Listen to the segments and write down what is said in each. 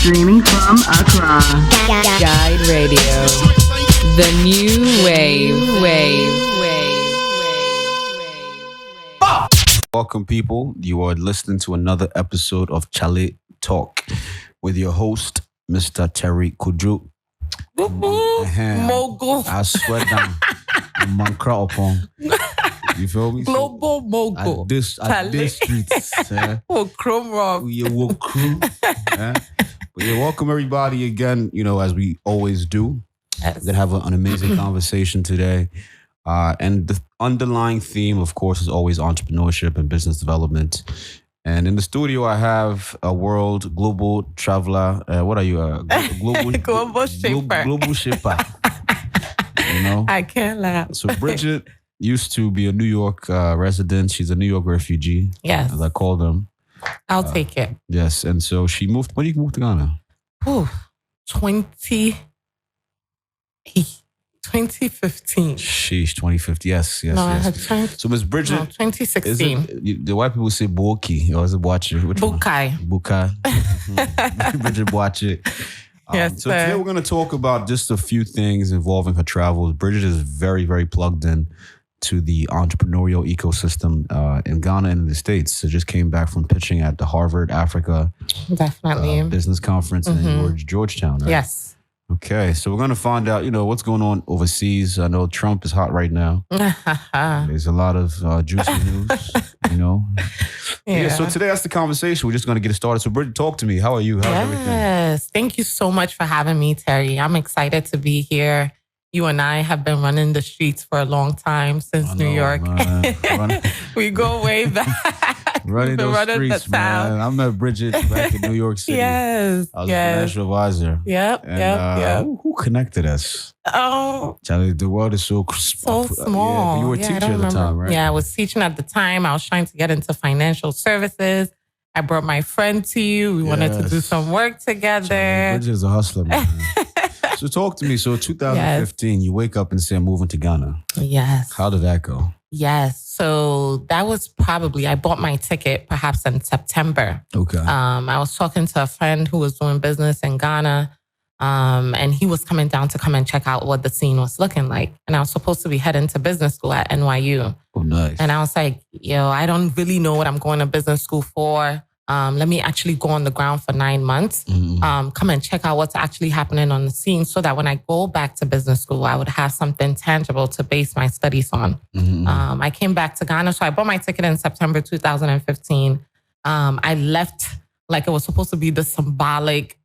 Streaming from Accra. Guide Radio. The new wave. Welcome, people. You are listening to another episode of CHALE TALK with your host, Mr. Terry Kudru. Mogul. I swear down. I'm Oppong. You feel me? Global mogul. At this streets. Oh, chrome rock. We will crew. But yeah, welcome everybody again, as we always do. Yes. We're going to have an amazing conversation today. And the underlying theme, of course, is always entrepreneurship and business development. And in the studio, I have a global traveler. What are you? Global shaper. Global shaper. I can't laugh. So Bridget used to be a New York resident. She's a New York refugee. Yes. As I call them. I'll take it. Yes. And so she moved. When did you move to Ghana? 2015. Sheesh, 2015. Yes. No, I had 20. So Miss Bridget. No, 2016. The white people say Boakye. Or is it Boakye? Boakye. Boakye. Bridget Boakye. Yes, so today we're going to talk about just a few things involving her travels. Bridget is very, very plugged in to the entrepreneurial ecosystem in Ghana and in the States. So just came back from pitching at the Harvard Africa Definitely. Business Conference in Georgetown. Right? Yes. Okay, so we're going to find out, what's going on overseas. I know Trump is hot right now. There's a lot of juicy news, Yeah, so today that's the conversation. We're just going to get it started. So Bridget, talk to me. How are you? How's everything? Yes. Thank you so much for having me, Terry. I'm excited to be here. You and I have been running the streets for a long time since New York. We go way back. Running those streets, man. I met Bridget back in New York City. Yes. I was a financial advisor. Yep. Who connected us? Oh. Charlie, the world is so small. Yeah, you were a teacher at the time, right? Yeah, I was teaching at the time. I was trying to get into financial services. I brought my friend to you. We wanted to do some work together. Charlie, Bridget is a hustler, man. So talk to me. So 2015, you wake up and say, I'm moving to Ghana. Yes. How did that go? Yes. So that was I bought my ticket perhaps in September. Okay. I was talking to a friend who was doing business in Ghana. And he was coming down to come and check out what the scene was looking like. And I was supposed to be heading to business school at NYU. Oh, nice. And I was like, I don't really know what I'm going to business school for. Let me actually go on the ground for 9 months, come and check out what's actually happening on the scene so that when I go back to business school, I would have something tangible to base my studies on. I came back to Ghana. So I bought my ticket in September 2015. I left like it was supposed to be the symbolic,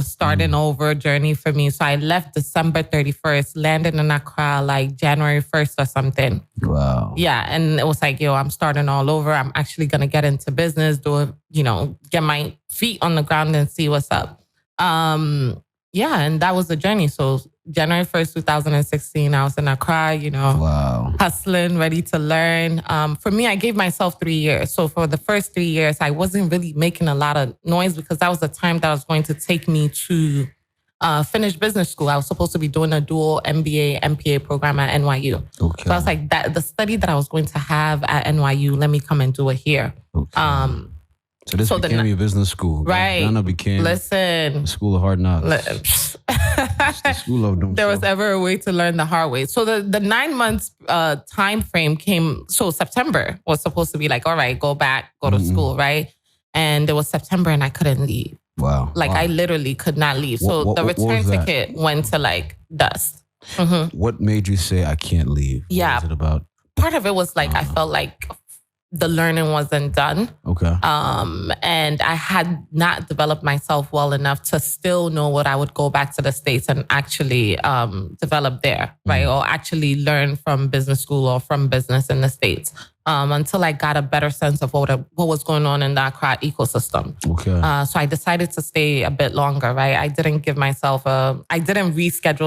starting over journey for me. So I left December 31st, landed in Accra like January 1st or something. Wow. Yeah. And it was like, I'm starting all over. I'm actually going to get into business, get my feet on the ground and see what's up. And that was the journey. So January 1st, 2016, I was in Accra, wow, hustling, ready to learn. For me, I gave myself 3 years. So for the first 3 years, I wasn't really making a lot of noise because that was the time that was going to take me to finish business school. I was supposed to be doing a dual MBA, MPA program at NYU. Okay. So I was like, the study that I was going to have at NYU, let me come and do it here. Okay. So this became your business school. Right. Ghana became the school of hard knocks. The school of them. There was ever a way to learn the hard way. So the 9 months time frame came. So September was supposed to be like, all right, go back, go to school, right? And it was September and I couldn't leave. Wow. I literally could not leave. So the return ticket went to like dust. What made you say I can't leave? Yeah. What was it about? Part of it was like I felt like the learning wasn't done. Okay. And I had not developed myself well enough to still know what I would go back to the States and actually develop there, right? Or actually learn from business school or from business in the States. Until I got a better sense of what was going on in the Accra ecosystem. Okay. So I decided to stay a bit longer, right? I didn't reschedule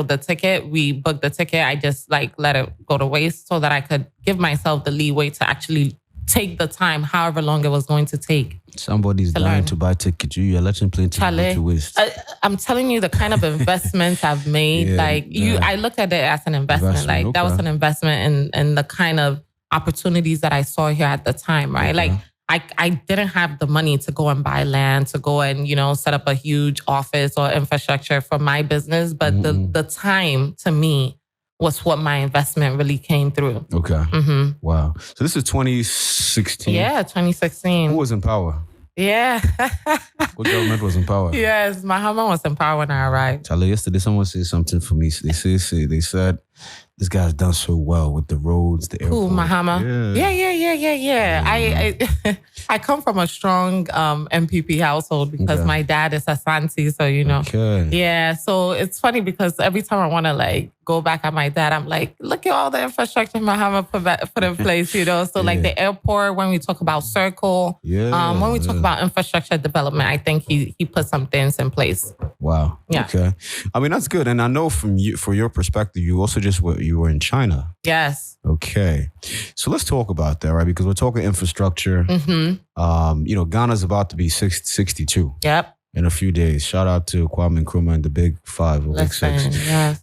the ticket. We booked the ticket. I just let it go to waste so that I could give myself the leeway to actually take the time, however long it was going to take. Somebody's dying to buy tickets. You're letting plenty to waste. I'm telling you the kind of investments I've made. I looked at it as an investment. That was an investment in the kind of opportunities that I saw here at the time, right? Okay. I didn't have the money to go and buy land, to go and, set up a huge office or infrastructure for my business. But the time to me was what my investment really came through. Okay. Wow. So this is 2016? Yeah, 2016. Who was in power? Yeah. What government was in power? Yes, Mahama was in power when I arrived. Charlie, yesterday someone said something for me. They said this guy's done so well with the roads, the airport. Who, Mahama? Yeah. I come from a strong MPP household because my dad is Asante, so Okay. Yeah, so it's funny because every time I want to go back at my dad, I'm like, look at all the infrastructure Mahama put in place, So like the airport, when we talk about Circle, when we talk about infrastructure development, I think he put some things in place. Wow. Yeah. Okay. I mean, that's good. And I know for your perspective, you also you were in China. Yes. Okay. So let's talk about that, right? Because we're talking infrastructure. Ghana's about to be 62. Yep. In a few days. Shout out to Kwame Nkrumah and the Big Five or Big Six. Yes.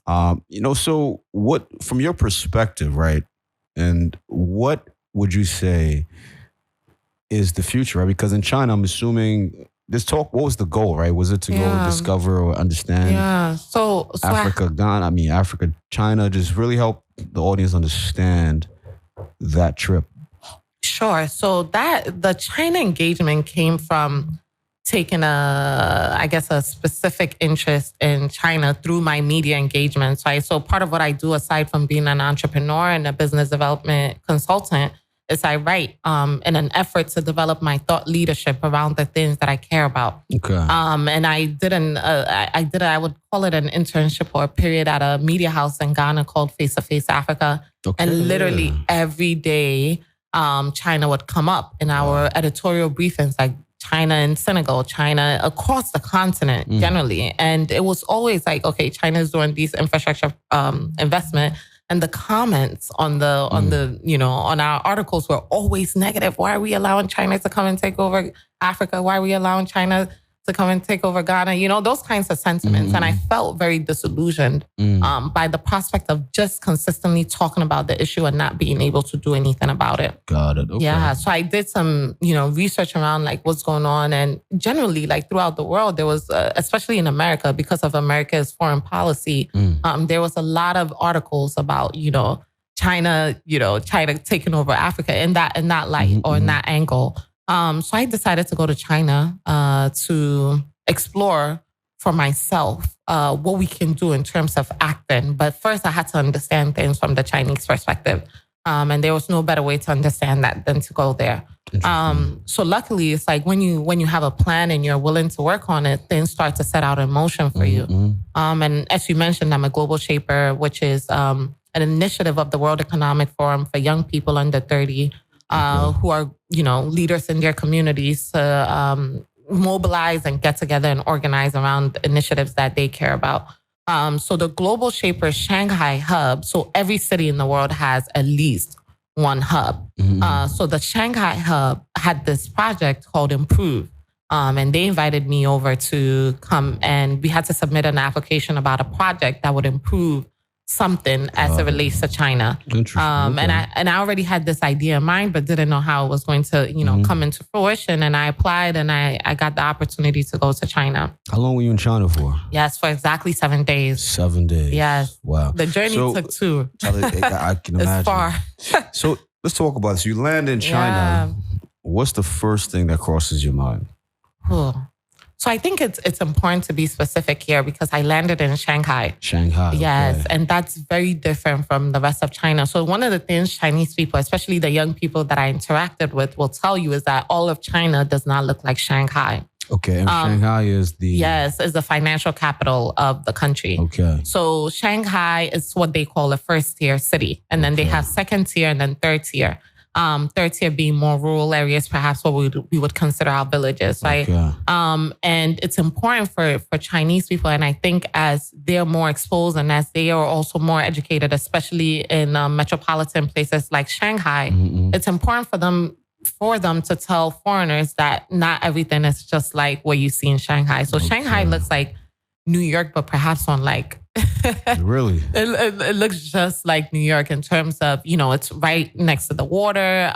So what, from your perspective, right? And what would you say is the future, right? Because in China, I'm assuming this talk, what was the goal, right? Was it to go discover or understand Africa, China, just really help the audience understand that trip? Sure. So the China engagement came from taking a specific interest in China through my media engagements, right? So part of what I do, aside from being an entrepreneur and a business development consultant, is I write in an effort to develop my thought leadership around the things that I care about. Okay. And I would call it an internship or a period at a media house in Ghana called Face to Face Africa. Okay. And literally every day, China would come up in our editorial briefings, like China in Senegal, China across the continent generally. And it was always like, okay, China is doing these infrastructure investment. And the comments on our articles were always negative. Why are we allowing China to come and take over Africa? Why are we allowing China to come and take over Ghana? Those kinds of sentiments. And I felt very disillusioned by the prospect of just consistently talking about the issue and not being able to do anything about it. Got it. Okay. Yeah. So I did some, research around what's going on. And generally, throughout the world, there was, especially in America, because of America's foreign policy, there was a lot of articles about, China taking over Africa in that light or in that angle. So I decided to go to China to explore for myself what we can do in terms of acting. But first, I had to understand things from the Chinese perspective. And there was no better way to understand that than to go there. So luckily, it's like when you have a plan and you're willing to work on it, things start to set out in motion for you. And as you mentioned, I'm a global shaper, which is an initiative of the World Economic Forum for young people under 30. Who are, leaders in their communities to mobilize and get together and organize around initiatives that they care about. So the Global Shapers Shanghai hub, so every city in the world has at least one hub. So the Shanghai hub had this project called Improve. And they invited me over to come, and we had to submit an application about a project that would improve something as it relates to China. Interesting. And I already had this idea in mind, but didn't know how it was going to, come into fruition. And I applied and I got the opportunity to go to China. How long were you in China for? Yes, for exactly 7 days. 7 days. Yes. Wow. The journey took 2. I can imagine. It's far. So let's talk about this. You land in China. Yeah. What's the first thing that crosses your mind? So I think it's important to be specific here because I landed in Shanghai. Shanghai. Yes. Okay. And that's very different from the rest of China. So one of the things Chinese people, especially the young people that I interacted with, will tell you is that all of China does not look like Shanghai. Okay. And Shanghai is the... Yes, is the financial capital of the country. Okay. So Shanghai is what they call a first tier city. And then they have second tier and then third tier. Third tier being more rural areas, perhaps what we would consider our villages, right? Okay. And it's important for Chinese people. And I think as they're more exposed and as they are also more educated, especially in metropolitan places like Shanghai, it's important for them to tell foreigners that not everything is just like what you see in Shanghai. So Shanghai looks like New York, but perhaps on Really? It looks just like New York in terms of, it's right next to the water.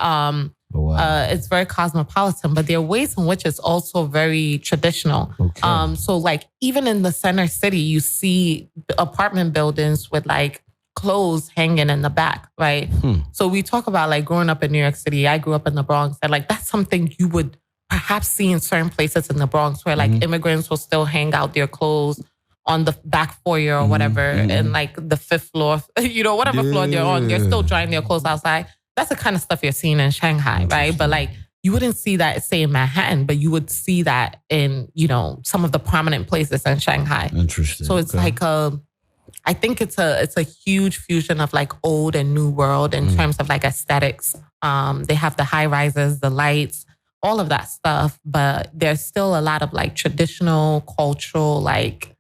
Oh, wow. It's very cosmopolitan, but there are ways in which it's also very traditional. Okay. So like even in the center city, you see apartment buildings with like clothes hanging in the back, right? So we talk about like growing up in New York City. I grew up in the Bronx, and like that's something you would perhaps see in certain places in the Bronx where like immigrants will still hang out their clothes on the back foyer or whatever, and like the 5th floor, whatever floor they're on, they're still drying their clothes outside. That's the kind of stuff you're seeing in Shanghai, right? But like you wouldn't see that, say, in Manhattan, but you would see that in, some of the prominent places in Shanghai. Interesting. So it's like I think it's a huge fusion of like old and new world in terms of like aesthetics. They have the high rises, the lights, all of that stuff, but there's still a lot of like traditional, cultural, like,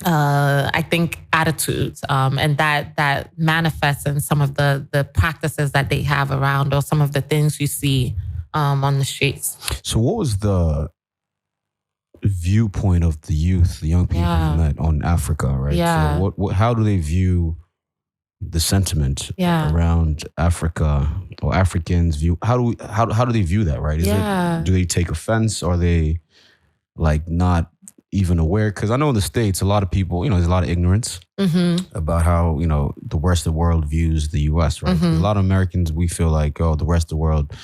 I think attitudes, and that manifests in some of the practices that they have around, or some of the things you see on the streets. So what was the viewpoint of the youth, the young people you met on Africa, right? Yeah. So how do they view the sentiment around Africa, or Africans view? How do they view that, right? Do they take offense? Are they like not even aware? Because I know in the States, a lot of people, there's a lot of ignorance about how, the rest of the world views the U.S., right? A lot of Americans, we feel like, the rest of the world,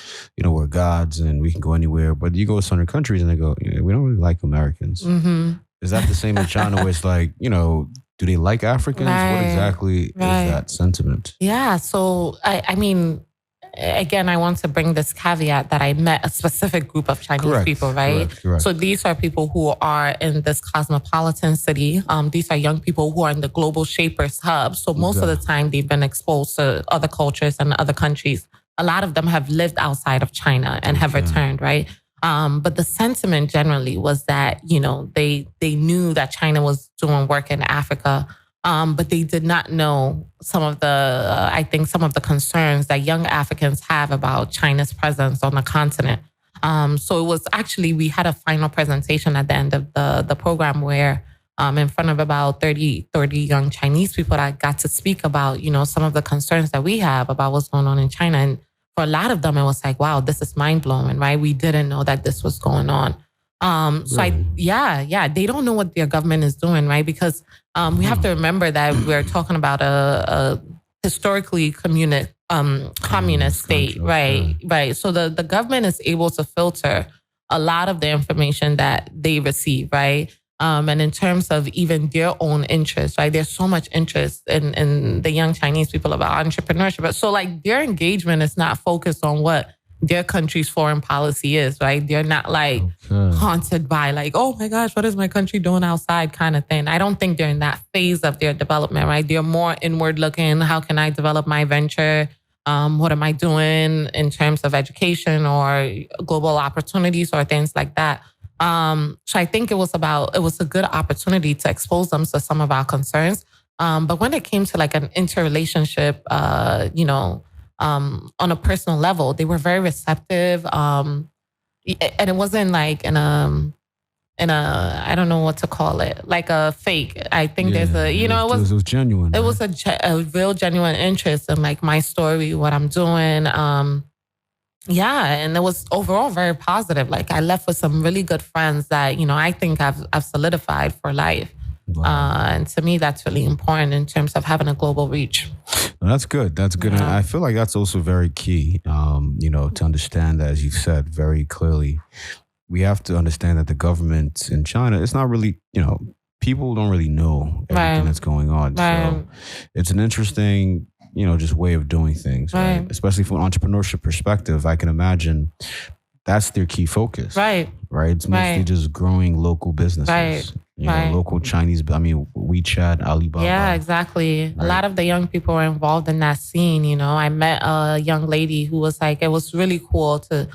we're gods and we can go anywhere. But you go to some other countries and they go, we don't really like Americans. Is that the same in China where it's like, do they like Africans? Right. What exactly is that sentiment? Yeah. So, I mean, again, I want to bring this caveat that I met a specific group of Chinese people, right? Correct. So these are people who are in this cosmopolitan city. These are young people who are in the global shapers hub. So most of the time they've been exposed to other cultures and other countries. A lot of them have lived outside of China and have returned, right? But the sentiment generally was that, they knew that China was doing work in Africa. But they did not know some of the concerns that young Africans have about China's presence on the continent. So it was actually, we had a final presentation at the end of the program where in front of about 30 young Chinese people, I got to speak about, some of the concerns that we have about what's going on in China. And for a lot of them, it was like, wow, this is mind blowing, right? We didn't know that this was going on. They don't know what their government is doing, right? Because we have to remember that we're talking about a historically communist state, right? Right. So the government is able to filter a lot of the information that they receive, right? And in terms of even their own interests, right? There's so much interest in the young Chinese people about entrepreneurship. But so like their engagement is not focused on what their country's foreign policy is, right? They're not like haunted by like, oh my gosh, what is my country doing outside kind of thing. I don't think they're in that phase of their development, right? They're more inward looking. How can I develop my venture? What am I doing in terms of education or global opportunities or things like that? So I think it was a good opportunity to expose them to some of our concerns. But when it came to like an interrelationship, on a personal level, they were very receptive. And it wasn't like in a, I don't know what to call it, like a fake. I think there's it was genuine. It was a real genuine interest in like my story, what I'm doing. And it was overall very positive. Like I left with some really good friends that, I think I've solidified for life. Wow. And to me, that's really important in terms of having a global reach. Well, that's good. That's good. Yeah. And I feel like that's also very key, to understand that, as you said very clearly, we have to understand that the government in China, it's not really, people don't really know everything that's going on. Right. So it's an interesting, just way of doing things, right? Especially from an entrepreneurship perspective, I can imagine that's their key focus. Right. It's mostly just growing local businesses. Local Chinese, WeChat, Alibaba. Yeah, exactly. Right. A lot of the young people are involved in that scene. I met a young lady who was like, it was really cool to,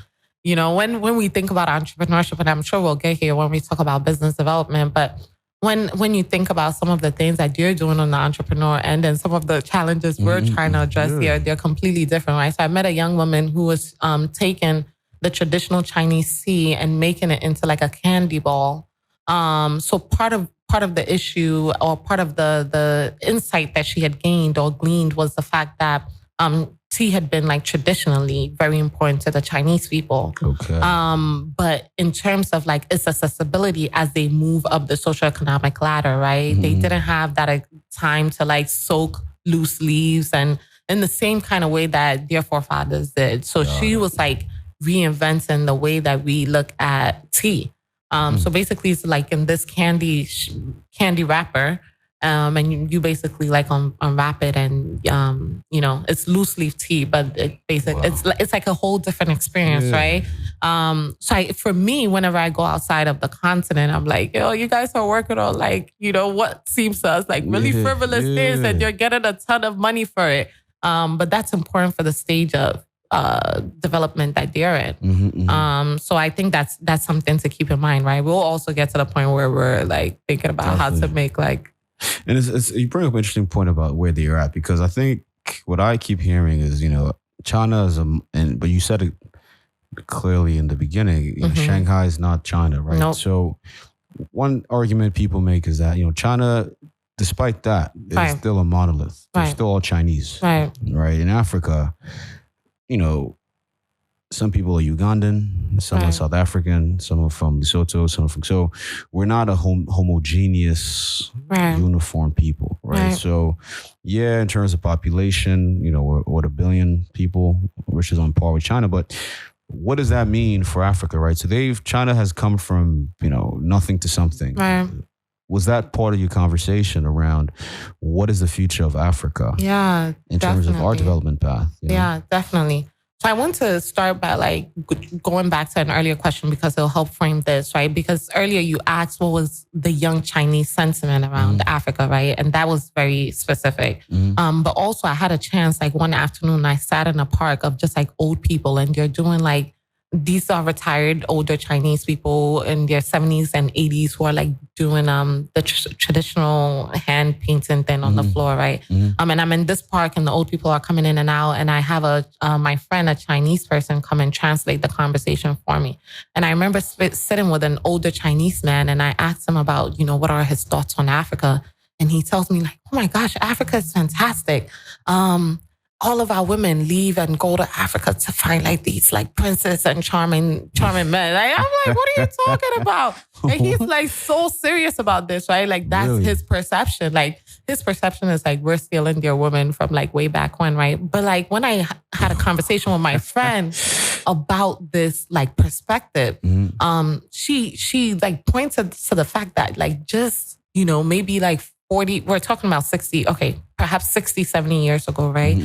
when we think about entrepreneurship, and I'm sure we'll get here when we talk about business development, but when you think about some of the things that you're doing on the entrepreneur end and some of the challenges we're trying to address here, they're completely different, right? So I met a young woman who was taking the traditional Chinese tea and making it into like a candy ball. So part of the issue, or part of the insight that she had gained or gleaned, was the fact that tea had been like traditionally very important to the Chinese people. Okay. But in terms of like its accessibility as they move up the socioeconomic ladder, right? They didn't have that time to like soak loose leaves and in the same kind of way that their forefathers did. So she was like reinventing the way that we look at tea. So basically it's like in this candy wrapper. And you basically like unwrap it and, it's loose leaf tea, but it's like a whole different experience, right? So for me, whenever I go outside of the continent, I'm like, yo, you guys are working on like, what seems to us like really frivolous things and you're getting a ton of money for it. But that's important for the stage of development that they're in. So I think that's something to keep in mind, right? We'll also get to the point where we're like thinking about how to make like. And you bring up an interesting point about where they're at, because I think what I keep hearing is, China is but you said it clearly in the beginning, Shanghai is not China, right? Nope. So one argument people make is that, China, despite that, is still a monolith. They're still all Chinese, right? In Africa, some people are Ugandan, some are South African, some are from Lesotho, so we're not a homogeneous, uniform people, right? So, in terms of population, we're at 1 billion people, which is on par with China, but what does that mean for Africa, right? So China has come from, nothing to something. Right. Was that part of your conversation around what is the future of Africa? Yeah, in terms of our development path? Yeah, definitely. So I want to start by like going back to an earlier question because it'll help frame this, right? Because earlier you asked what was the young Chinese sentiment around Africa, right? And that was very specific. But also I had a chance, like one afternoon, I sat in a park of just like old people and they're doing like, these are retired older Chinese people in their 70s and 80s who are like doing the traditional hand painting thing on the floor, right? And I'm in this park and the old people are coming in and out, and I have my friend, a Chinese person, come and translate the conversation for me. And I remember sitting with an older Chinese man and I asked him about, what are his thoughts on Africa? And he tells me like, oh my gosh, Africa is fantastic. All of our women leave and go to Africa to find like these like princes and charming men. Like, I'm like, what are you talking about? And he's like so serious about this, right? Like that's his perception. Like his perception is like we're stealing their women from like way back when, right? But like when I had a conversation with my friend about this like perspective, she like pointed to the fact that like just, maybe like 40, we're talking about 60, okay, perhaps 60, 70 years ago, right?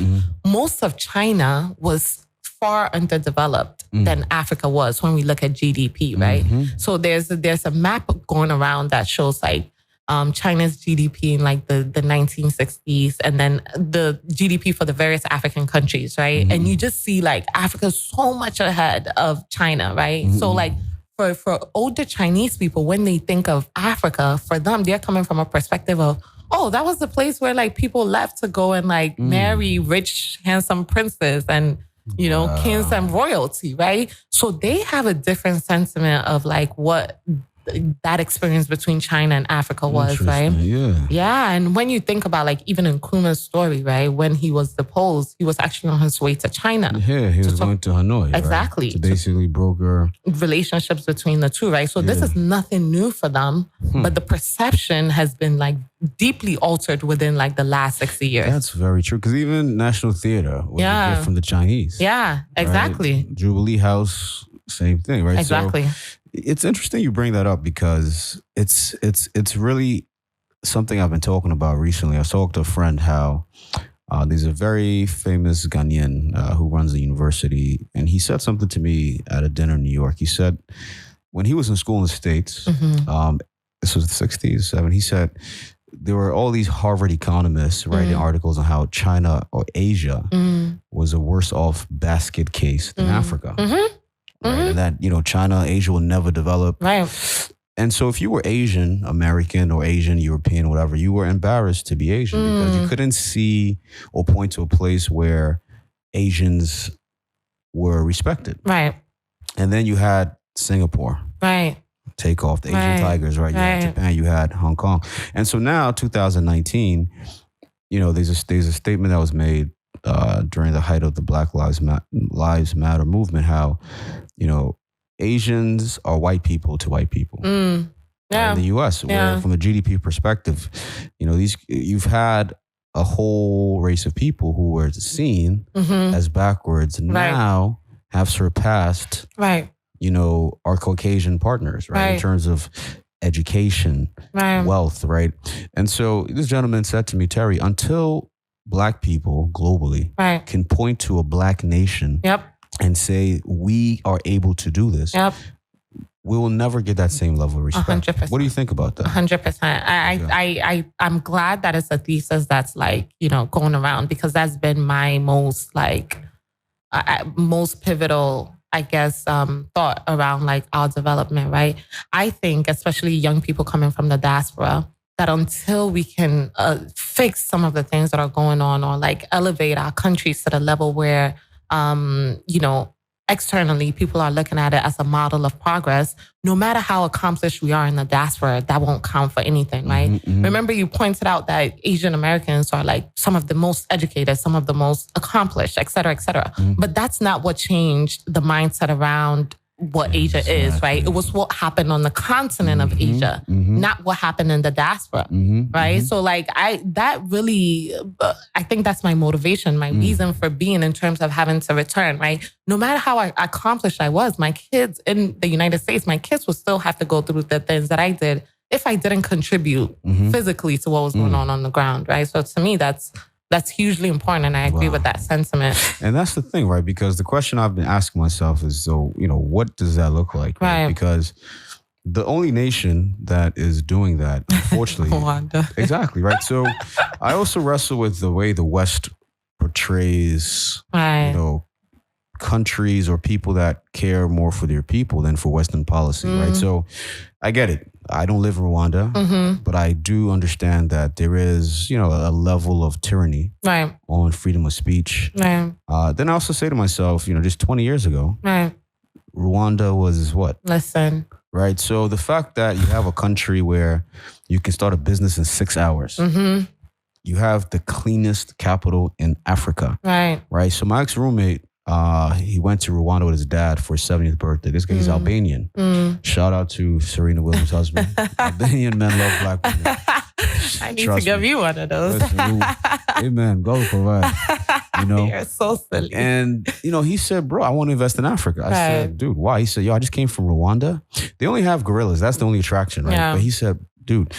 Most of China was far underdeveloped than Africa was when we look at GDP, right? So there's a map going around that shows like China's GDP in like the 1960s and then the GDP for the various African countries, right? And you just see like Africa's so much ahead of China, right? So like for older Chinese people, when they think of Africa, for them, they're coming from a perspective of, oh, that was the place where like people left to go and like marry rich, handsome princes and, kings and royalty, right? So they have a different sentiment of like what that experience between China and Africa was, right? Yeah. And when you think about like even in Nkrumah's story, right? When he was deposed, he was actually on his way to China. Yeah, he was going to Hanoi. Exactly. Right? To basically broker relationships between the two, right? So this is nothing new for them, but the perception has been like deeply altered within like the last 60 years. That's very true. Because even National Theater was a gift from the Chinese. Yeah, exactly. Right? Jubilee House, same thing, right? Exactly. So it's interesting you bring that up because it's really something I've been talking about recently. I talked to a friend how there's a very famous Ghanaian who runs a university, and he said something to me at a dinner in New York. He said when he was in school in the States, this was the 60s, 70s, he said there were all these Harvard economists writing articles on how China or Asia was a worse off basket case than Africa. Right? And that, China, Asia will never develop. Right. And so if you were Asian American or Asian European, whatever, you were embarrassed to be Asian because you couldn't see or point to a place where Asians were respected. Right. And then you had Singapore. Right. Take off the Asian tigers, right? You had Japan, you had Hong Kong. And so now, 2019, there's a statement that was made during the height of the Black Lives Matter movement, how, Asians are white people to white people. Yeah. In the U.S., where from a GDP perspective, you've had a whole race of people who were seen as backwards now have surpassed, our Caucasian partners, in terms of education, wealth, And so this gentleman said to me, Terry, until Black people globally can point to a Black nation and say, we are able to do this, we will never get that same level of respect. 100%. What do you think about that? 100%. I'm glad that it's a thesis that's going around, because that's been my most most pivotal, I guess, thought around our development, right? I think, especially young people coming from the diaspora, that until we can fix some of the things that are going on, or elevate our countries to the level where, externally people are looking at it as a model of progress, no matter how accomplished we are in the diaspora, that won't count for anything, right? Remember, you pointed out that Asian Americans are some of the most educated, some of the most accomplished, et cetera, et cetera. But that's not what changed the mindset around what Asia is, right? It was what happened on the continent of Asia, not what happened in the diaspora, right? So I think that's my motivation, my reason for being, in terms of having to return, right? No matter how accomplished I was, my kids in the United States, my kids would still have to go through the things that I did if I didn't contribute physically to what was going on the ground, right? So to me, that's hugely important, and I agree with that sentiment. And that's the thing, right? Because the question I've been asking myself is, what does that look like? Right? Because the only nation that is doing that, unfortunately, Rwanda. Exactly, right? So I also wrestle with the way the West portrays, countries or people that care more for their people than for Western policy, right? So I get it. I don't live in Rwanda, but I do understand that there is, a level of tyranny on freedom of speech. Then I also say to myself, just 20 years ago, Rwanda was what? Listen. Right? So the fact that you have a country where you can start a business in 6 hours, you have the cleanest capital in Africa. Right? So my ex-roommate, he went to Rwanda with his dad for his 70th birthday. This guy, he's Albanian. Shout out to Serena Williams' husband. Albanian men love Black women. I need to give you one of those. Amen. God will provide. You're so silly. And, he said, bro, I want to invest in Africa. I said, dude, why? He said, I just came from Rwanda. They only have gorillas. That's the only attraction, right? Yeah. But he said, dude,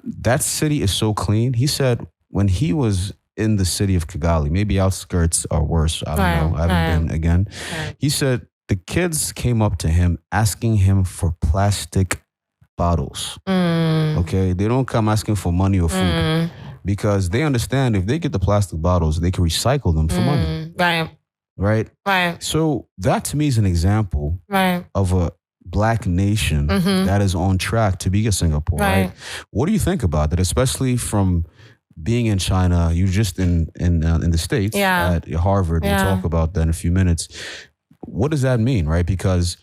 that city is so clean. He said when he was in the city of Kigali, maybe outskirts are worse. I don't know. I haven't been again. He said the kids came up to him asking him for plastic bottles. Okay? They don't come asking for money or food because they understand if they get the plastic bottles, they can recycle them for money. Right? So that to me is an example of a Black nation that is on track to be a Singapore, right? What do you think about that, especially from being in China? You just in the States at Harvard. We'll talk about that in a few minutes. What does that mean, right? Because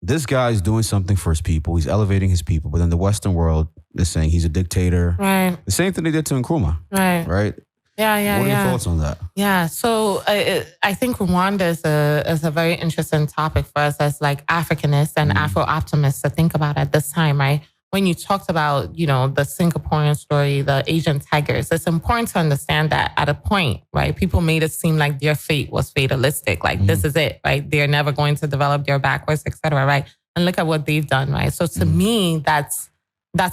this guy is doing something for his people. He's elevating his people. But then the Western world is saying he's a dictator. The same thing they did to Nkrumah. Right? What are your thoughts on that? Yeah. So I think Rwanda is a very interesting topic for us as Africanists and Afro-optimists to think about at this time, right? When you talked about, the Singaporean story, the Asian tigers, it's important to understand that at a point, right, people made it seem like their fate was fatalistic. This is it, right? They're never going to develop, they're backwards, et cetera, right? And look at what they've done, right? So to me, that's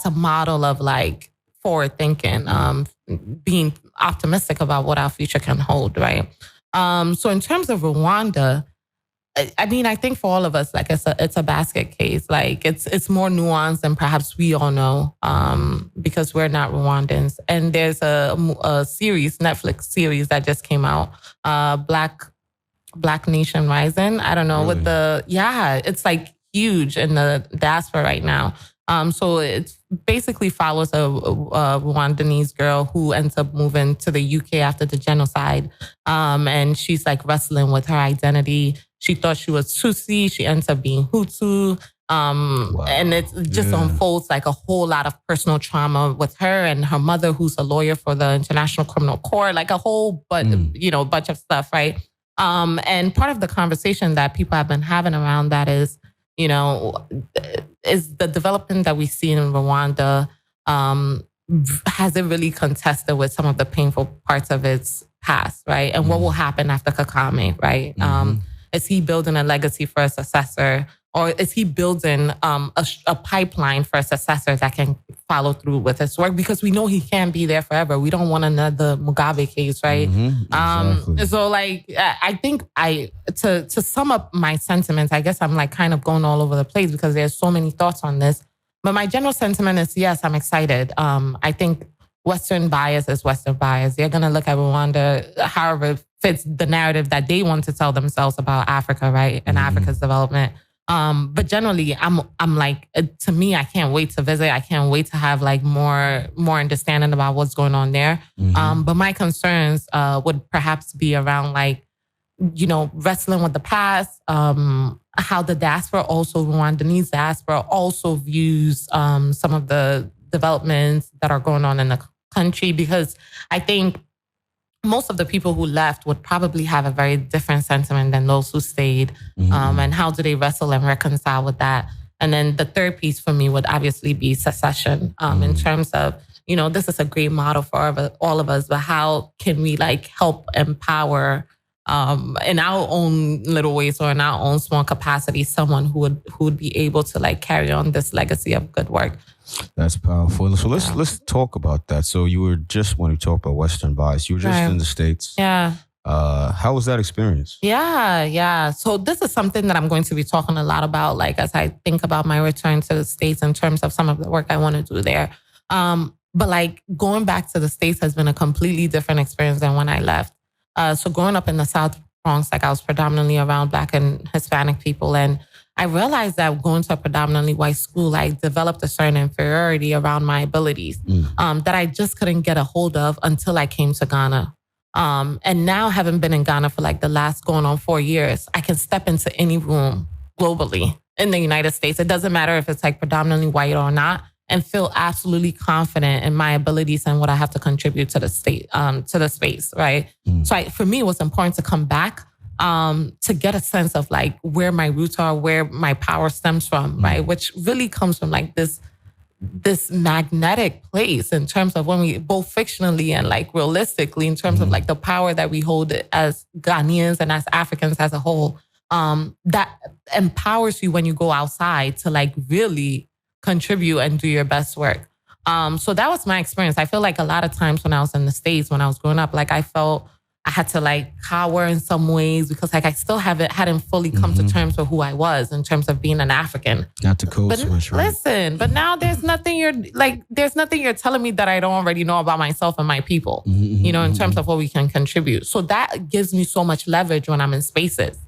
a model of forward thinking, being optimistic about what our future can hold, right? So in terms of Rwanda, I mean, I think for all of us, it's a basket case. It's more nuanced than perhaps we all know, because we're not Rwandans. And there's a series, Netflix series that just came out, Black Nation Rising. I don't know Really? it's huge in the diaspora right now. So it basically follows a Rwandanese girl who ends up moving to the UK after the genocide. And she's wrestling with her identity. She thought she was Tutsi. She ends up being Hutu. And it just unfolds like a whole lot of personal trauma with her and her mother, who's a lawyer for the International Criminal Court, like a whole bunch of stuff, right? And part of the conversation that people have been having around that is, is the development that we see in Rwanda, has it really contested with some of the painful parts of its past, right? And what will happen after Kagame, right? Is he building a legacy for a successor? Or is he building a pipeline for a successor that can follow through with his work? Because we know he can't be there forever. We don't want another Mugabe case, right? Exactly. So, I think to sum up my sentiments, I guess I'm like kind of going all over the place because there's so many thoughts on this. But my general sentiment is, yes, I'm excited. I think Western bias is Western bias. They're going to look at Rwanda however it fits the narrative that they want to tell themselves about Africa, right? And Africa's development. But generally, I'm like, to me, I can't wait to visit. I can't wait to have like more understanding about what's going on there. But my concerns would perhaps be around like, wrestling with the past, how the diaspora also, Rwandese diaspora also views some of the developments that are going on in the country, because I think most of the people who left would probably have a very different sentiment than those who stayed. And how do they wrestle and reconcile with that? And then the third piece for me would obviously be secession, in terms of, this is a great model for all of us, but how can we like help empower in our own little ways or in our own small capacity, someone who would be able to like carry on this legacy of good work. That's powerful. So let's talk about that. So you were just, when you talk about Western bias, you were just in the States. Yeah. How was that experience? Yeah. So this is something that I'm going to be talking a lot about, like as I think about my return to the States in terms of some of the work I want to do there. But like going back to the States has been a completely different experience than when I left. So growing up in the South Bronx, like I was predominantly around Black and Hispanic people, and I realized that going to a predominantly white school, I developed a certain inferiority around my abilities that I just couldn't get a hold of until I came to Ghana. And now, having been in Ghana for like the last going on 4 years, I can step into any room globally in the United States. It doesn't matter if it's like predominantly white or not, and feel absolutely confident in my abilities and what I have to contribute to the state, to the space, right? So for me, it was important to come back to get a sense of like where my roots are, where my power stems from, right? Which really comes from like this magnetic place in terms of when we both fictionally and like realistically in terms of like the power that we hold as Ghanaians and as Africans as a whole, that empowers you when you go outside to like really contribute and do your best work. So that was my experience. I feel like a lot of times when I was in the States, when I was growing up, like I felt I had to like cower in some ways because like I still hadn't fully come to terms with who I was in terms of being an African. Not to code switch, right? Listen, but now there's nothing you're telling me that I don't already know about myself and my people, in terms of what we can contribute. So that gives me so much leverage when I'm in spaces,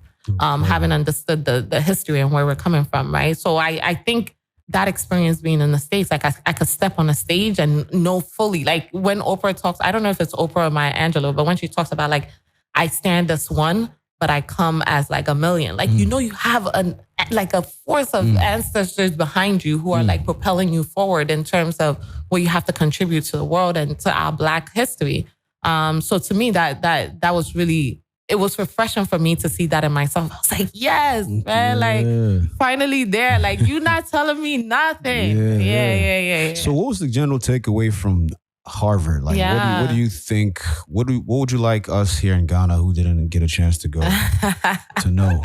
having understood the history and where we're coming from, right? So I think that experience being in the States, like I could step on a stage and know fully, like when Oprah talks, I don't know if it's Oprah or Maya Angelou, but when she talks about like, I stand as one, but I come as like a million. Like, you have a force of ancestors behind you who are like propelling you forward in terms of what you have to contribute to the world and to our Black history. So to me, that was really, it was refreshing for me to see that in myself. I was like, yes, man, like finally there. Like, you're not telling me nothing. Yeah. So what was the general takeaway from Harvard? Like, what do you think? What would you like us here in Ghana who didn't get a chance to go to know?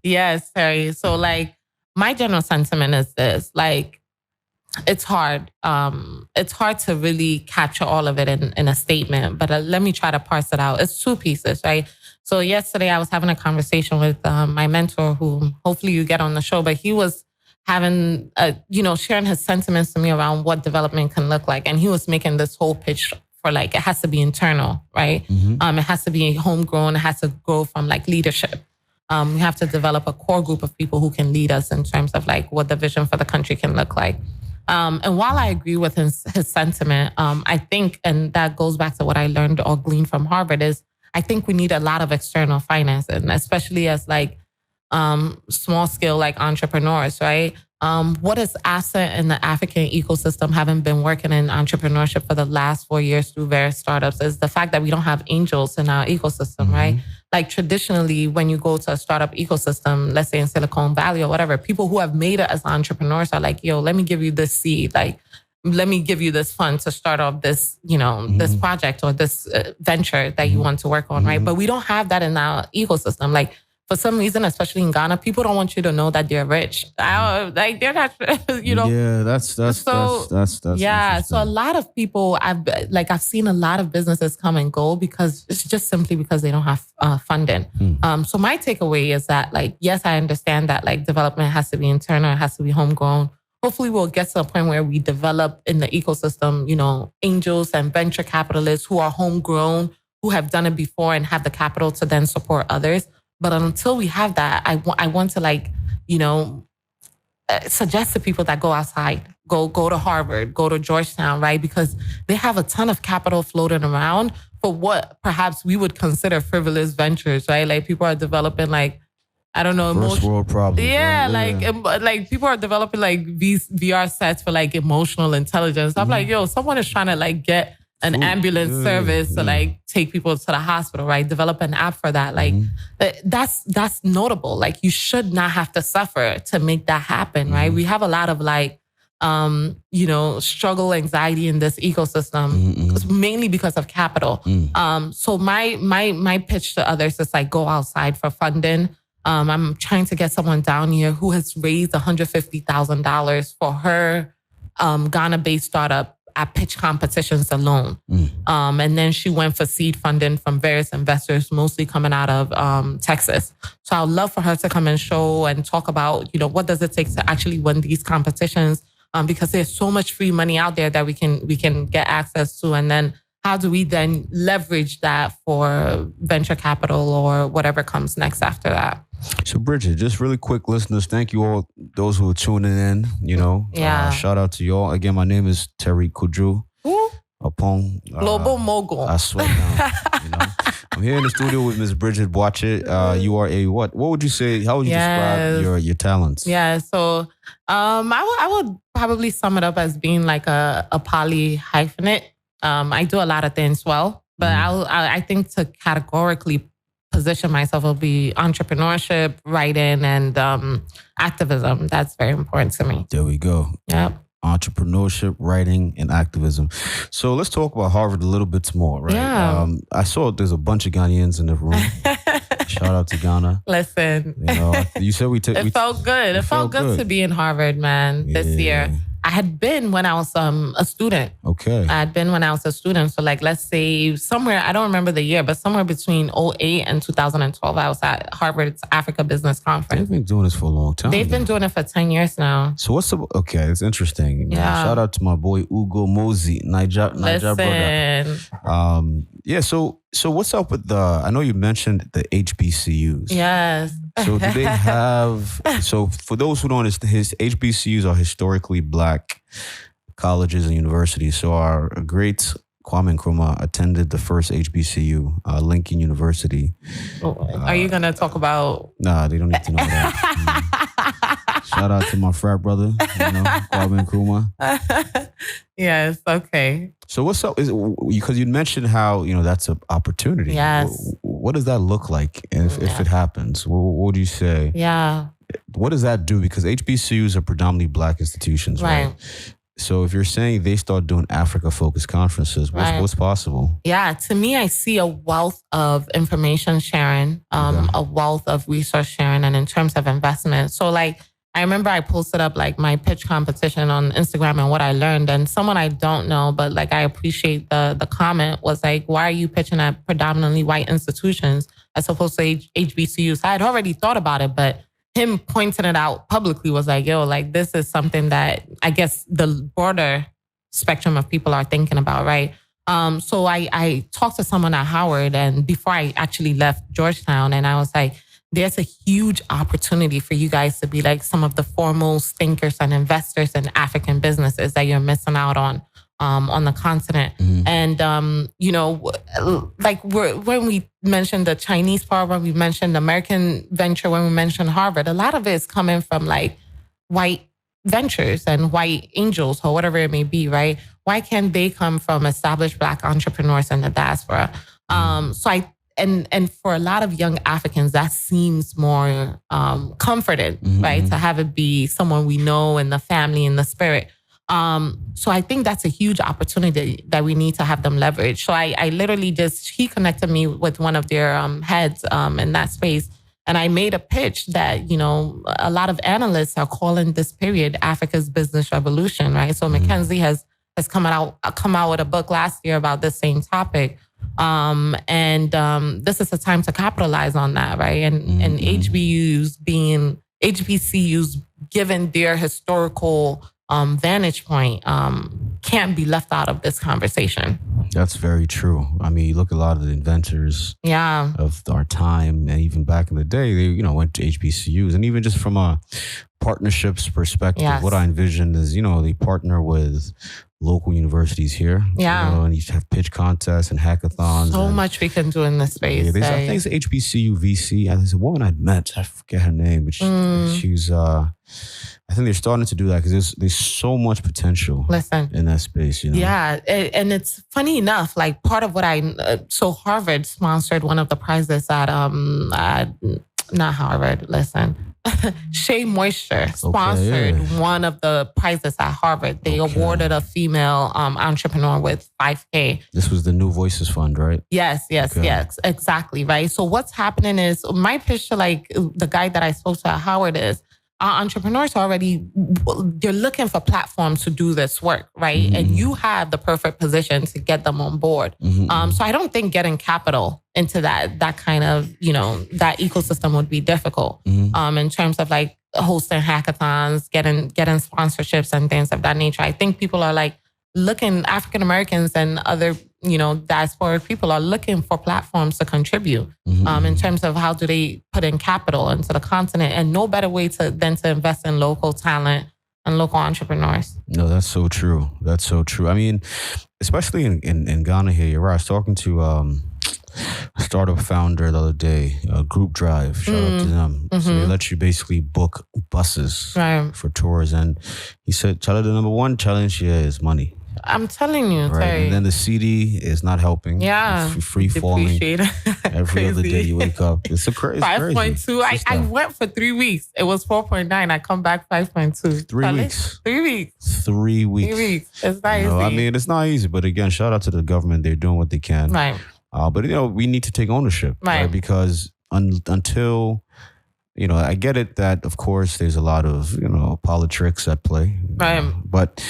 Yes, Harry. So like, my general sentiment is this: like, it's hard. It's hard to really capture all of it in a statement. But let me try to parse it out. It's two pieces, right? So yesterday I was having a conversation with my mentor, who hopefully you get on the show, but he was having, sharing his sentiments to me around what development can look like. And he was making this whole pitch for like, it has to be internal, right? It has to be homegrown. It has to grow from like leadership. We have to develop a core group of people who can lead us in terms of like what the vision for the country can look like. And while I agree with his sentiment, I think, and that goes back to what I learned or gleaned from Harvard, is I think we need a lot of external financing, especially as like small scale like entrepreneurs, right? What is absent in the African ecosystem, having been working in entrepreneurship for the last 4 years through various startups, is the fact that we don't have angels in our ecosystem, right? Like traditionally, when you go to a startup ecosystem, let's say in Silicon Valley or whatever, people who have made it as entrepreneurs are like, yo, let me give you this seed. Like, let me give you this fund to start off this, this project or this venture that you want to work on, right? But we don't have that in our ecosystem. Like, for some reason, especially in Ghana, people don't want you to know that they're rich. Like they're not, Yeah, that's So a lot of people, I've seen a lot of businesses come and go because it's just simply because they don't have funding. So my takeaway is that, like, yes, I understand that like development has to be internal, it has to be homegrown. Hopefully we'll get to a point where we develop in the ecosystem, angels and venture capitalists who are homegrown, who have done it before and have the capital to then support others. But until we have that, I want to suggest to people that go outside, go to Harvard, go to Georgetown, right? Because they have a ton of capital floating around for what perhaps we would consider frivolous ventures, right? Like people are developing first world problems. Yeah, right? like people are developing like these VR sets for like emotional intelligence. I'm like, yo, someone is trying to like get an ambulance service to like take people to the hospital, right? Develop an app for that. Like that's notable. Like you should not have to suffer to make that happen, right? We have a lot of like, struggle, anxiety in this ecosystem, mainly because of capital. So my pitch to others is like, go outside for funding. I'm trying to get someone down here who has raised $150,000 for her Ghana-based startup at pitch competitions alone. And then she went for seed funding from various investors, mostly coming out of Texas. So I'd love for her to come and show and talk about, what does it take to actually win these competitions? Because there's so much free money out there that we can get access to. And then how do we then leverage that for venture capital or whatever comes next after that? So Bridget, just really quick, listeners, thank you all, those who are tuning in, shout out to y'all. Again, my name is Terry Kudru. Oppong. Global mogul. I swear down. I'm here in the studio with Ms. Bridget Boakye. You are a what? What would you say? How would you describe your talents? Yeah, so I would probably sum it up as being like a poly hyphenate. I do a lot of things well, but I think to categorically position myself will be entrepreneurship, writing, and activism. That's very important to me. There we go. Yep. Entrepreneurship, writing, and activism. So let's talk about Harvard a little bit more, right? Yeah. I saw there's a bunch of Ghanaians in the room. Shout out to Ghana. Listen. You said it felt good. It felt good to be in Harvard, man, this year. I had been when I was a student. Okay. I had been when I was a student. So like, let's say somewhere, I don't remember the year, but somewhere between 2008 and 2012, I was at Harvard's Africa Business Conference. They've been doing this for a long time. They've been doing it for 10 years now. So it's interesting. Yeah. Shout out to my boy, Ugo Mosey, Niger brother. So what's up with I know you mentioned the HBCUs. Yes. So do they have, for those who don't understand, his HBCUs are historically Black colleges and universities. So our great Kwame Nkrumah attended the first HBCU, Lincoln University. Are you going to talk about? Nah, they don't need to know that. Shout out to my frat brother, Kwame Nkrumah. Yes, okay. So what's up? Because you mentioned how, that's an opportunity. Yes. What does that look like if it happens? What would you say? Yeah. What does that do? Because HBCUs are predominantly Black institutions, right? So if you're saying they start doing Africa-focused conferences, what's possible? Yeah, to me, I see a wealth of information sharing, a wealth of resource sharing, and in terms of investment. So like, I remember I posted up like my pitch competition on Instagram and what I learned. And someone I don't know, but like I appreciate the comment was like, why are you pitching at predominantly white institutions as opposed to HBCUs? I had already thought about it, but him pointing it out publicly was like, yo, like this is something that I guess the broader spectrum of people are thinking about, right? So I talked to someone at Howard and before I actually left Georgetown and I was like, there's a huge opportunity for you guys to be like some of the foremost thinkers and investors in African businesses that you're missing out on. on the continent. And, when we mentioned the Chinese part, when we mentioned American venture, when we mentioned Harvard, a lot of it is coming from like white ventures and white angels or whatever it may be, right? Why can't they come from established Black entrepreneurs in the diaspora? And for a lot of young Africans, that seems more comforting, right? To have it be someone we know in the family, in the spirit. So I think that's a huge opportunity that we need to have them leverage. So I literally he connected me with one of their heads in that space. And I made a pitch that, a lot of analysts are calling this period Africa's business revolution, right? So Mackenzie has come out with a book last year about this same topic. This is a time to capitalize on that, right? And HBCUs, given their historical vantage point, can't be left out of this conversation. That's very true. I mean, you look at a lot of the inventors of our time, and even back in the day, they went to HBCUs, and even just from a partnerships perspective, what I envision is they partner with local universities here. And you have pitch contests and hackathons. So much we can do in this space. I think it's HBCU VC. There's a woman I'd met, I forget her name, but she's I think they're starting to do that because there's so much potential in that space. Yeah, and it's funny enough, like part of what so Harvard sponsored one of the prizes at not Harvard, Shea Moisture sponsored one of the prizes at Harvard. They awarded a female entrepreneur with $5,000. This was the New Voices Fund, right? Yes, exactly, right? So what's happening is my pitch to the guy that I spoke to at Howard is, our entrepreneurs they're looking for platforms to do this work, right? And you have the perfect position to get them on board. So I don't think getting capital into that kind of, that ecosystem would be difficult in terms of hosting hackathons, getting sponsorships and things of that nature. I think people are looking, African Americans and other, diaspora people are looking for platforms to contribute in terms of how do they put in capital into the continent, and no better way than to invest in local talent and local entrepreneurs. No, that's so true. That's so true. I mean, especially in Ghana here, you're right. I was talking to a startup founder the other day, Group Drive. Shout out to them. So they let you basically book buses for tours. And he said, the number one challenge here is money. I'm telling you. Right. And then the CD is not helping. Yeah. It's free falling. Every other day you wake up. It's a crazy. 5.2. I went for 3 weeks. It was 4.9. I come back 5.2. 3 weeks. 3 weeks. 3 weeks. 3 weeks. It's not easy. I mean, it's not easy. But again, shout out to the government. They're doing what they can. Right. But, we need to take ownership. Right. Because until... I get it that, of course, there's a lot of, politics at play. Right. But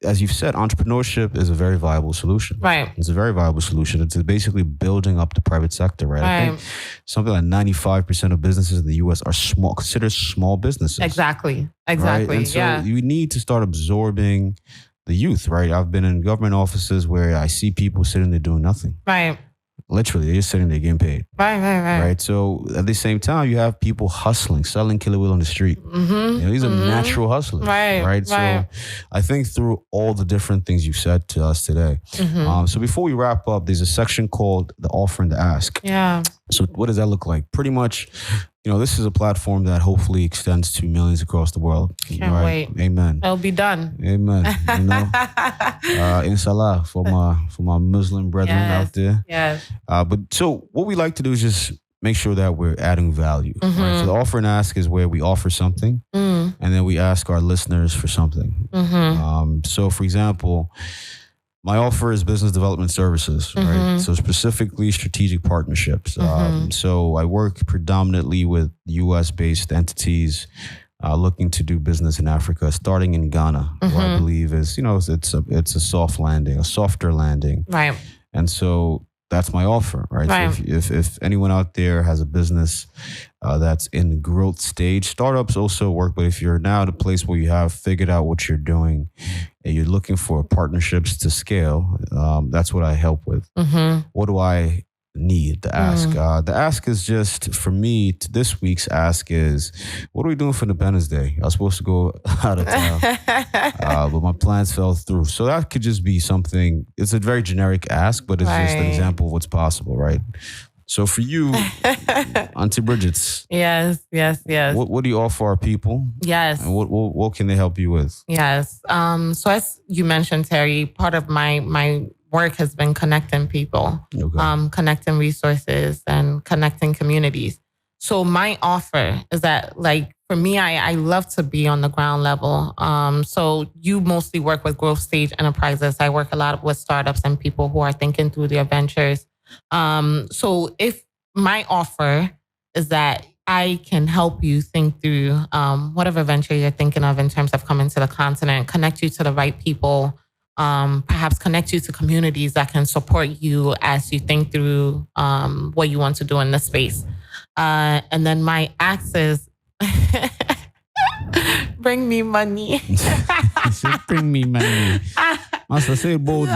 as you've said, entrepreneurship is a very viable solution. Right. It's a very viable solution. It's basically building up the private sector, right? I think something like 95% of businesses in the U.S. are considered small businesses. Exactly. Right? And so you need to start absorbing the youth, right? I've been in government offices where I see people sitting there doing nothing. Right. Literally, they're just sitting there getting paid. Right. So at the same time, you have people hustling, selling killer wheel on the street. These are natural hustlers. Right. So I think through all the different things you've said to us today. So before we wrap up, there's a section called the offer and the ask. Yeah. So what does that look like? Pretty much, this is a platform that hopefully extends to millions across the world. Can't wait. Amen. It'll be done. Amen. Inshallah for my Muslim brethren out there. Yes. But so what we like to do is just make sure that we're adding value. Right? So the offer and ask is where we offer something, and then we ask our listeners for something. So for example, my offer is business development services, right? So specifically strategic partnerships. So I work predominantly with US-based entities looking to do business in Africa, starting in Ghana, where I believe is, it's a soft landing, a softer landing. Right. And so that's my offer, right? So if anyone out there has a business that's in the growth stage, startups also work, but if you're now at a place where you have figured out what you're doing and you're looking for partnerships to scale, that's what I help with. What do I need, the ask. The ask is just, for me, this week's ask is, what are we doing for Independence Day? I was supposed to go out of town, but my plans fell through. So that could just be something, it's a very generic ask, but it's just an example of what's possible, right? So for you, Auntie Bridget. Yes. What do you offer our people? Yes. And what can they help you with? Yes. So as you mentioned, Terry, part of my work has been connecting people, connecting resources and connecting communities. So my offer is that, like, for me, I love to be on the ground level. So you mostly work with growth stage enterprises. I work a lot with startups and people who are thinking through their ventures. So if my offer is that I can help you think through whatever venture you're thinking of in terms of coming to the continent, connect you to the right people, perhaps connect you to communities that can support you as you think through what you want to do in this space. And then my ask is, bring me money. Bring me money. Master, say it boldly.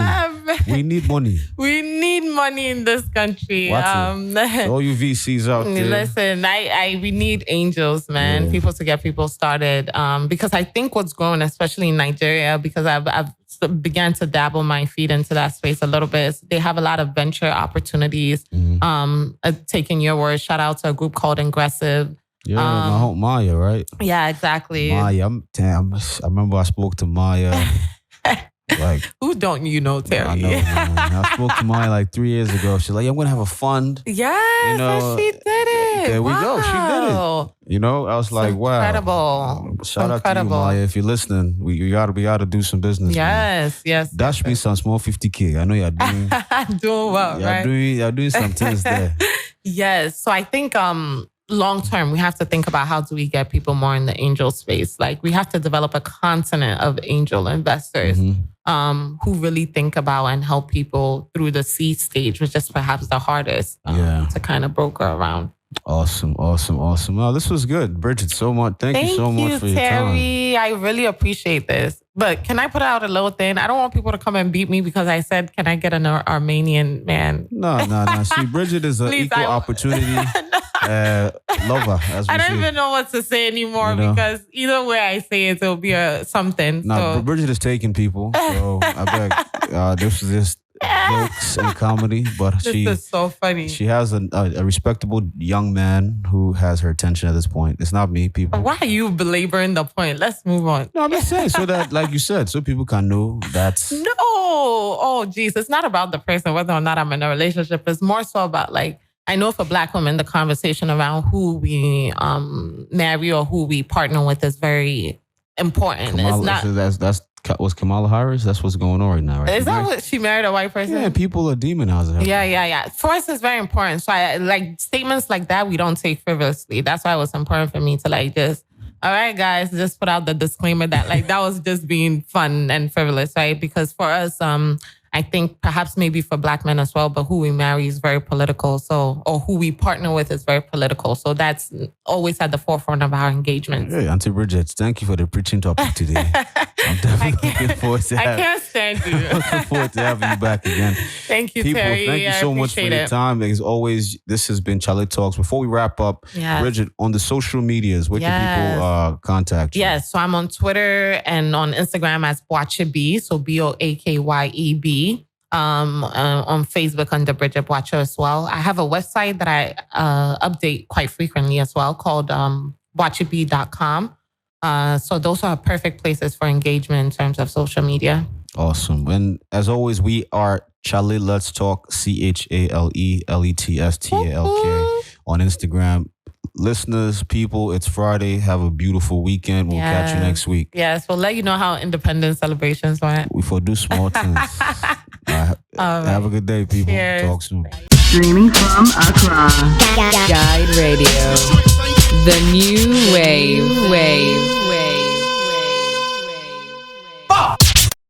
We need money. We need money in this country. All you VCs out there. Listen, we need angels, man. People to get people started. Because I think what's growing, especially in Nigeria, because I've began to dabble my feet into that space a little bit. They have a lot of venture opportunities. Taking your word, shout out to a group called Ingressive. Yeah, my home Maya, right? Yeah, exactly. Maya, I remember I spoke to Maya. Like, who don't you know, Terry? I know, man. I spoke to Maya like 3 years ago. She's like, I'm going to have a fund. Yes, you know, and she did it. There we go. She did it. You know, I was like, wow. Incredible. Shout out to you, Maya. If you're listening, we gotta do some business. Yes, man. Yes. Dash me some small 50K. I know you're doing doing well, right? You're doing some things there. Yes. So I think long term, we have to think about how do we get people more in the angel space. Like, we have to develop a continent of angel investors who really think about and help people through the seed stage, which is perhaps the hardest to kind of broker around. Awesome. Oh, this was good. Bridget, so much. Thank you so much for your time. Terry. I really appreciate this. But can I put out a little thing? I don't want people to come and beat me because I said, can I get an Armenian man? No. See, Bridget is an equal opportunity lover. I don't even know what to say anymore because either way I say it, it'll be something. No, Bridget is taking people. So I beg, this is just jokes and comedy, but this is so funny. She has a respectable young man who has her attention at this point. It's not me, people. Why are you belaboring the point? Let's move on. No, I'm just saying so that, like you said, so people can know that's... No. Oh, geez. It's not about the person, whether or not I'm in a relationship. It's more so about, like, I know for Black women, the conversation around who we marry or who we partner with is very important. That's was Kamala Harris? That's what's going on right now, right? Is that what she married a white person? Yeah, people are demonizing her. Yeah. For us, it's very important. So I like statements like that. We don't take frivolously. That's why it was important for me to like just, all right, guys, just put out the disclaimer that like that was just being fun and frivolous, right? Because for us, I think perhaps maybe for Black men as well, but who we marry is very political. So, or who we partner with is very political. So that's always at the forefront of our engagements. Hey, Auntie Bridget, thank you for the preaching topic today. I'm definitely looking forward to I can't stand you. Looking forward to having you back again. Thank you, people, Terry. Thank you so much for your time. As always, this has been CHALE Talks. Before we wrap up, Bridget, on the social medias, where can people contact you? Yes, so I'm on Twitter and on Instagram as Boakye, so BOAKYEB. On Facebook under Bridget Boakye as well. I have a website that I update quite frequently as well called boakyeb.com. So those are perfect places for engagement in terms of social media. Awesome. And as always, we are CHALE Let's Talk, CHALE LETSTALK on Instagram. Listeners, people, it's Friday. Have a beautiful weekend. We'll catch you next week. Yes, we'll let you know how independence celebrations went. We will do small things. Have a good day, people. Cheers. Talk soon. Streaming from Accra. Guide Radio. The new wave.